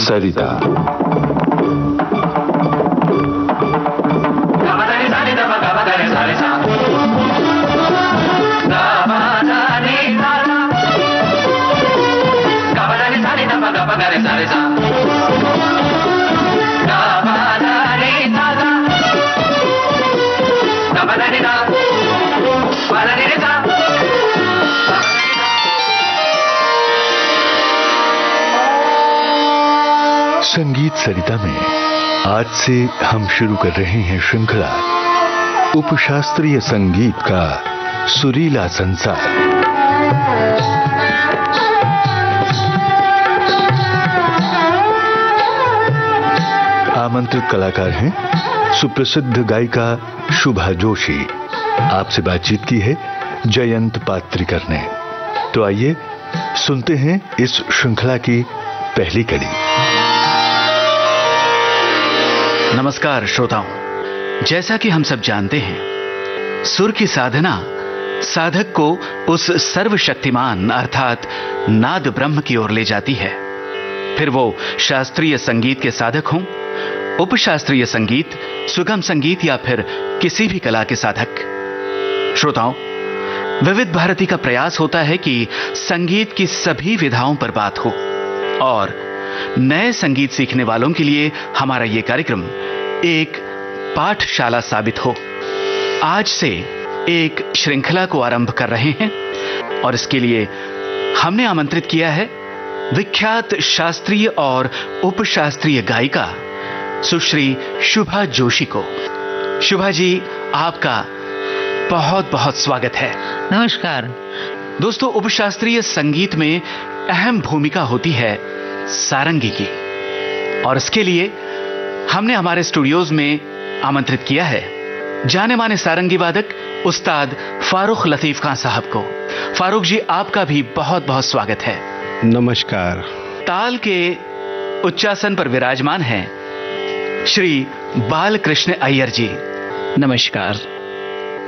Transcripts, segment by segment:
सरिता। संगीत सरिता में आज से हम शुरू कर रहे हैं श्रृंखला उपशास्त्रीय संगीत का सुरीला संसार। आमंत्रित कलाकार हैं सुप्रसिद्ध गायिका शुभा जोशी। आपसे बातचीत की है जयंत पात्रिकर ने। तो आइए सुनते हैं इस श्रृंखला की पहली कड़ी। नमस्कार श्रोताओं, जैसा कि हम सब जानते हैं, सुर की साधना साधक को उस सर्वशक्तिमान अर्थात नाद ब्रह्म की ओर ले जाती है। फिर वो शास्त्रीय संगीत के साधक हों, उपशास्त्रीय संगीत, सुगम संगीत या फिर किसी भी कला के साधक। श्रोताओं, विविध भारती का प्रयास होता है कि संगीत की सभी विधाओं पर बात हो और नए संगीत सीखने वालों के लिए हमारा यह कार्यक्रम एक पाठशाला साबित हो। आज से एक श्रृंखला को आरंभ कर रहे हैं और इसके लिए हमने आमंत्रित किया है विख्यात शास्त्रीय और उपशास्त्रीय गायिका सुश्री शुभा जोशी को। शुभा जी, आपका बहुत बहुत स्वागत है। नमस्कार दोस्तों, उपशास्त्रीय संगीत में अहम भूमिका होती है सारंगी की और इसके लिए हमने हमारे स्टूडियोज में आमंत्रित किया है जाने माने सारंगी वादक उस्ताद फारूक लतीफ खान साहब को। फारूक जी, आपका भी बहुत बहुत स्वागत है। नमस्कार। ताल के उच्चासन पर विराजमान हैं श्री बालकृष्ण अय्यर जी। नमस्कार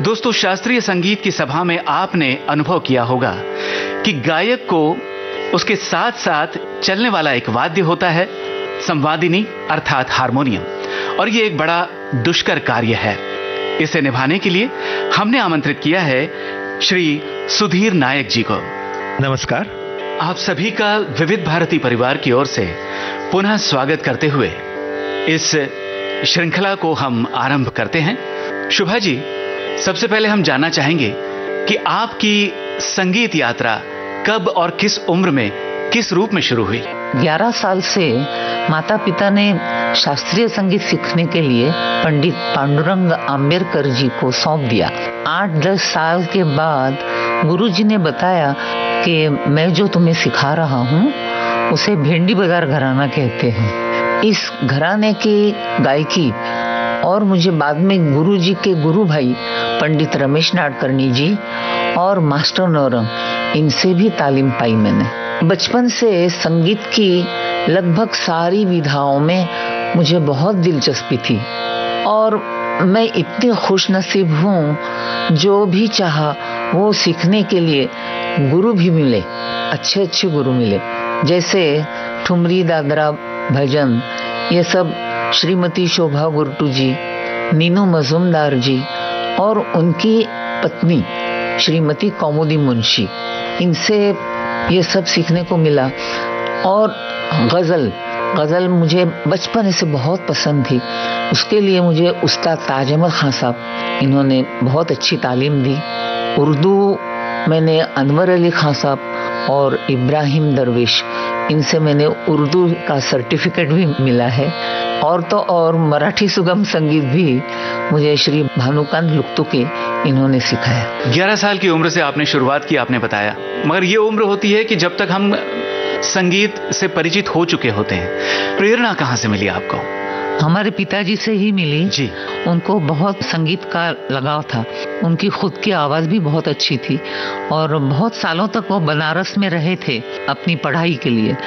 दोस्तों, शास्त्रीय संगीत की सभा में आपने अनुभव किया होगा कि गायक को उसके साथ साथ चलने वाला एक वाद्य होता है, संवादिनी अर्थात हारमोनियम, और ये एक बड़ा दुष्कर कार्य है। इसे निभाने के लिए हमने आमंत्रित किया है श्री सुधीर नायक जी को। नमस्कार। आप सभी का विविध भारती परिवार की ओर से पुनः स्वागत करते हुए इस श्रृंखला को हम आरंभ करते हैं। शुभा जी, सबसे पहले हम जानना चाहेंगे कि आपकी संगीत यात्रा कब और किस उम्र में, किस रूप में शुरू हुई? 11 साल से माता पिता ने शास्त्रीय संगीत सीखने के लिए पंडित पांडुरंग आंबेडकर जी को सौंप दिया। 8-10 साल के बाद गुरुजी ने बताया कि मैं जो तुम्हें सिखा रहा हूँ उसे भेंडी बाजार घराना कहते हैं। इस घराने की गायकी और मुझे बाद में गुरुजी के गुरु भाई पंडित रमेश नाडकर्णी जी और मास्टर नौरंग, इनसे भी तालीम पाई मैंने। बचपन से संगीत की लगभग सारी विधाओं में मुझे बहुत दिलचस्पी थी और मैं इतनी खुशनसीब हूँ, जो भी चाहा वो सीखने के लिए गुरु भी मिले, अच्छे अच्छे गुरु मिले। जैसे ठुमरी, दादरा, भजन, ये सब श्रीमती शोभा गुरटू जी, नीनू मजुमदार जी और उनकी पत्नी श्रीमती कौमुदी मुंशी, इनसे ये सब सीखने को मिला। और गजल मुझे बचपन से बहुत पसंद थी। उसके लिए मुझे उस्ताद ताज अहमद खान साहब, इन्होंने बहुत अच्छी तालीम दी। उर्दू मैंने अनवर अली खान साहब और इब्राहिम दरवेश, इनसे मैंने उर्दू का सर्टिफिकेट भी मिला है। और तो और मराठी सुगम संगीत भी मुझे श्री भानुकांत लुक्तुके, इन्होंने सिखाया। 11 साल की उम्र से आपने शुरुआत की, आपने बताया, मगर ये उम्र होती है कि जब तक हम संगीत से परिचित हो चुके होते हैं। प्रेरणा कहाँ से मिली आपको? हमारे पिताजी से ही मिली जी। उनको बहुत संगीत का लगाव था। उनकी खुद की आवाज भी बहुत अच्छी थी और बहुत सालों तक वो बनारस में रहे थे अपनी पढ़ाई के लिए।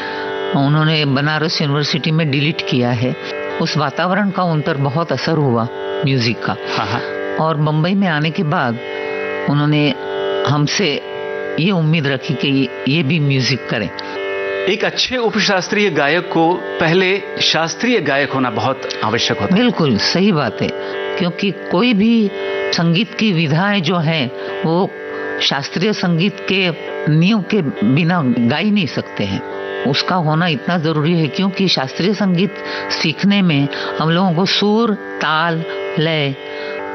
उन्होंने बनारस यूनिवर्सिटी में डिलीट किया है। उस वातावरण का उन पर बहुत असर हुआ म्यूजिक का। और मुंबई में आने के बाद उन्होंने हमसे ये उम्मीद रखी कि ये भी म्यूजिक करें। एक अच्छे उपशास्त्रीय गायक को पहले शास्त्रीय गायक होना बहुत आवश्यक होता है। बिल्कुल सही बात है, क्योंकि कोई भी संगीत की विधाएं जो हैं वो शास्त्रीय संगीत के नियम के बिना गा ही नहीं सकते हैं। उसका होना इतना जरूरी है, क्योंकि शास्त्रीय संगीत सीखने में हम लोगों को सुर, ताल, लय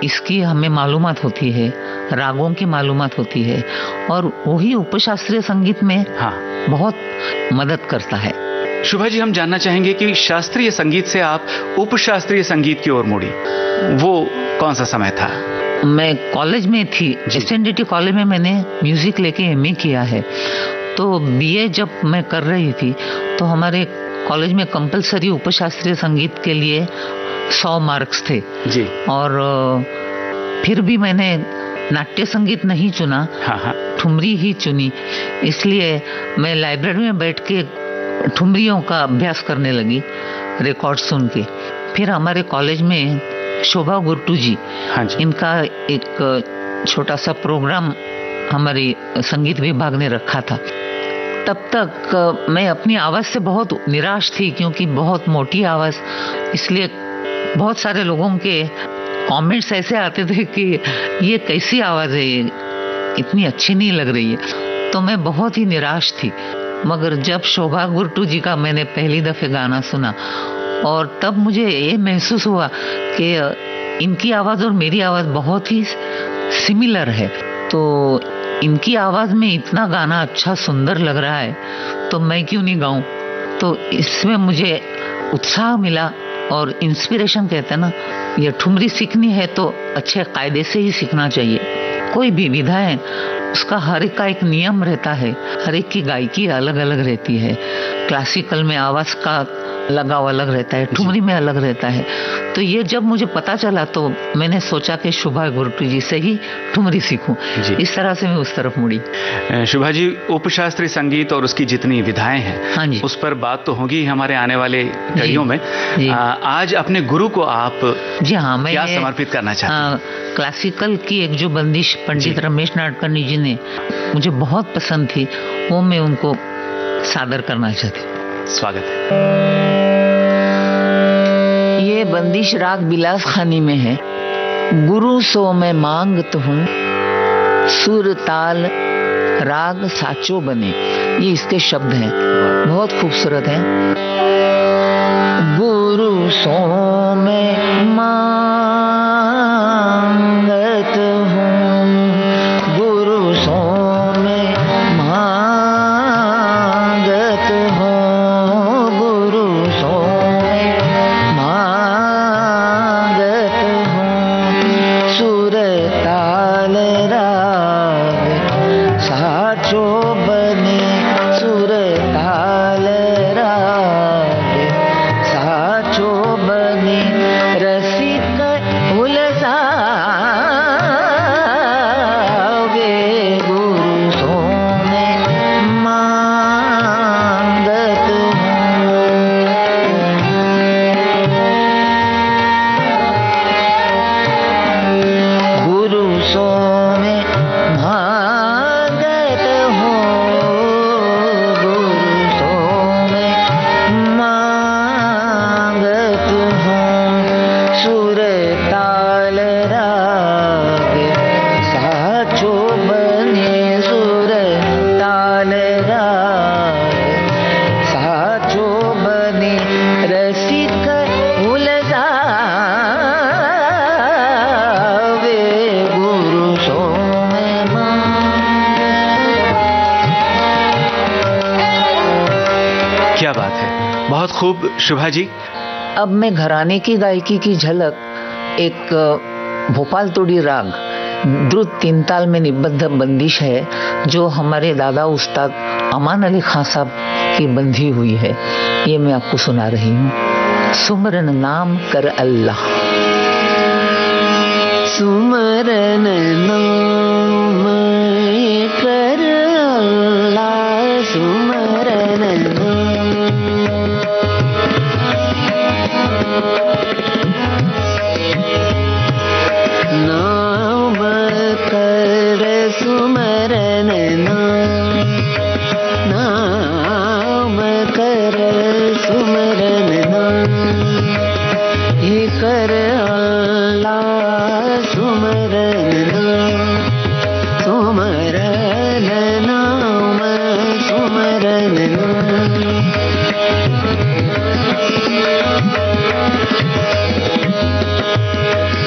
इसकी हमें मालूमात होती है, रागों की मालूमात होती है, और वही उपशास्त्रीय संगीत में बहुत मदद करता है। शुभा जी, हम जानना चाहेंगे कि शास्त्रीय संगीत से आप उपशास्त्रीय संगीत की ओर मुड़ी, वो कौन सा समय था? मैं कॉलेज में थी, SNDT कॉलेज में मैंने म्यूजिक लेके MA किया है। तो BA जब मैं कर रही थी तो हमारे कॉलेज में कंपलसरी उपशास्त्रीय संगीत के लिए 100 मार्क्स थे जी। और फिर भी मैंने नाट्य संगीत नहीं चुना, ठुमरी ही चुनी। इसलिए मैं लाइब्रेरी में बैठ के ठुमरियों का अभ्यास करने लगी, रिकॉर्ड सुन के। फिर हमारे कॉलेज में शोभा गुरटू जी, इनका एक छोटा सा प्रोग्राम हमारी संगीत विभाग ने रखा था। तब तक मैं अपनी आवाज से बहुत निराश थी, क्योंकि बहुत मोटी आवाज, इसलिए बहुत सारे लोगों के कमेंट्स ऐसे आते थे कि ये कैसी आवाज है, ये इतनी अच्छी नहीं लग रही है। तो मैं बहुत ही निराश थी। मगर जब शोभा गुरटू जी का मैंने पहली दफे गाना सुना, और तब मुझे ये महसूस हुआ कि इनकी आवाज और मेरी आवाज बहुत ही सिमिलर है। तो इनकी आवाज में इतना गाना अच्छा सुंदर लग रहा है, तो मैं क्यों नहीं गाऊं। तो इसमें मुझे उत्साह मिला और इंस्पिरेशन, कहते हैं ना, ये ठुमरी सीखनी है तो अच्छे कायदे से ही सीखना चाहिए। कोई भी विधा है उसका हर एक का एक नियम रहता है, हर एक की गायकी अलग अलग रहती है। क्लासिकल में आवाज का लगाव अलग रहता है, ठुमरी में अलग रहता है। तो ये जब मुझे पता चला तो मैंने सोचा कि शोभा गुरटू जी से ही ठुमरी सीखूं। इस तरह से मैं उस तरफ मुड़ी। शोभा जी, उपशास्त्रीय संगीत और उसकी जितनी विधाएं हैं, उस पर बात तो होगी हमारे आने वाले कड़ियों में। आज अपने गुरु को आप मैं क्या समर्पित करना चाहते हैं? क्लासिकल की एक जो बंदिश पंडित रमेश नाडकर्णी जी ने मुझे बहुत पसंद थी, वो मैं उनको सादर करना चाहती हूँ। स्वागत है। ये बंदिश राग बिलास खानी में है। गुरु सो मैं मांगत हूँ, सुर ताल राग साचो बने, ये इसके शब्द हैं, बहुत खूबसूरत है। गुरु सो मैं मांगत हूँ, गुरु सो मैं मांगत हूँ, गुरु सो मैं मांगत हूँ, सुर ताल राग साचो बने, सुर ताल राग साचो बने, रसिक उलसावे, गुरु सो मैं मांगत हूँ। गुरु सो मैं मांगत हूँ, गुरु सो मैं मांगत हूँ, सुर ताल राग साचो बने, सुर ताल राग साचो बने, रसिक उलसावे, गुरु सो मैं क्या बात है, बहुत खूब शुभा जी। अब मैं घराने की गायकी की झलक एक भोपाल तोड़ी राग द्रुत 3 ताल में निबद्ध बंदिश है, जो हमारे दादा उस्ताद अमान अली खान साहब की बंधी हुई है, ये मैं आपको सुना रही हूँ। सुमरन नाम कर अल्लाह, सुमरन नाम कर अल्लाह, सुमरन नाम कर, सुमरन नाम सुमरन नाम सुमरन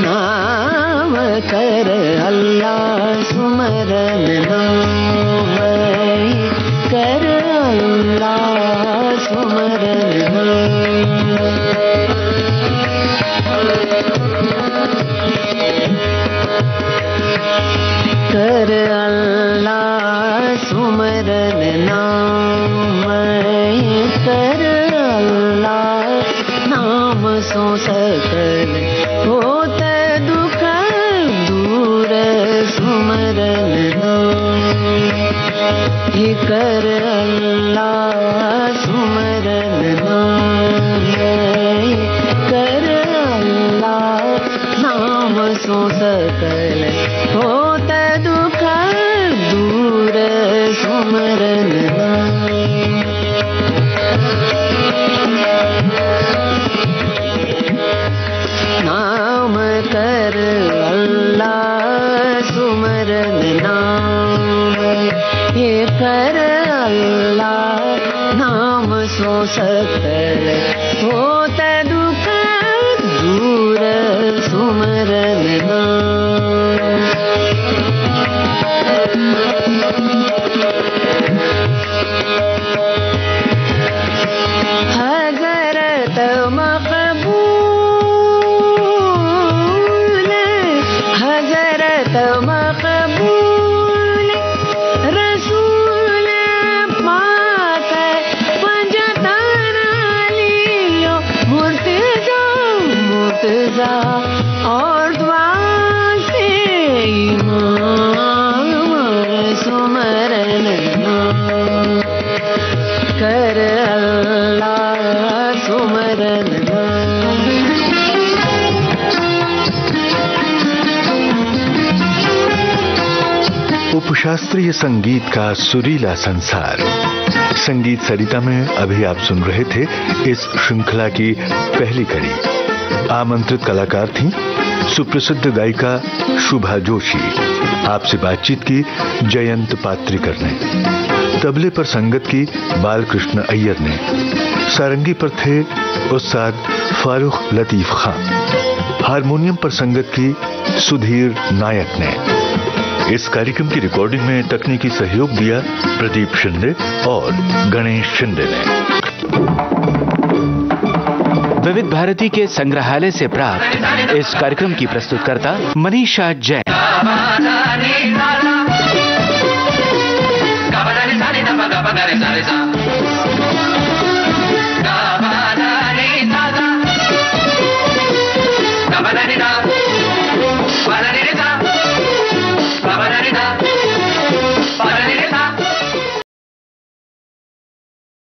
नाम कर अल्लाह सुमरन नाम कर अल्लाह सुमरन कर अल्लाह सुमरन नाम कर अल्लाह नाम सो सकल होत दुख दूर सुमरन नाम कर अल्लाह सुमरन नाम कर अल्लाह नाम सो सकल होत दुख दूर सुमरन नाम कर अल्लाह सुमरन नाम ये कर अल्लाह नाम सो सकल होत दुख दूर सुमरन हजरत मकबूल हजरत मकबूल रसूल पाक पंजताना लियो मुर्तजा मुर्तजा और दुआ से इमाम सुमरन कर अल्लाह सुमरन उपशास्त्रीय संगीत का सुरीला संसार। संगीत सरिता में अभी आप सुन रहे थे इस श्रृंखला की पहली कड़ी। आमंत्रित कलाकार थीं सुप्रसिद्ध गायिका शुभा जोशी। आपसे बातचीत की जयंत पात्रिकर ने। तबले पर संगत की बालकृष्ण अय्यर ने। सारंगी पर थे उस्ताद फारूक लतीफ खान। हारमोनियम पर संगत की सुधीर नायक ने। इस कार्यक्रम की रिकॉर्डिंग में तकनीकी सहयोग दिया प्रदीप शिंदे और गणेश शिंदे ने। विविध भारती के संग्रहालय से प्राप्त इस कार्यक्रम की प्रस्तुतकर्ता मनीषा जैन।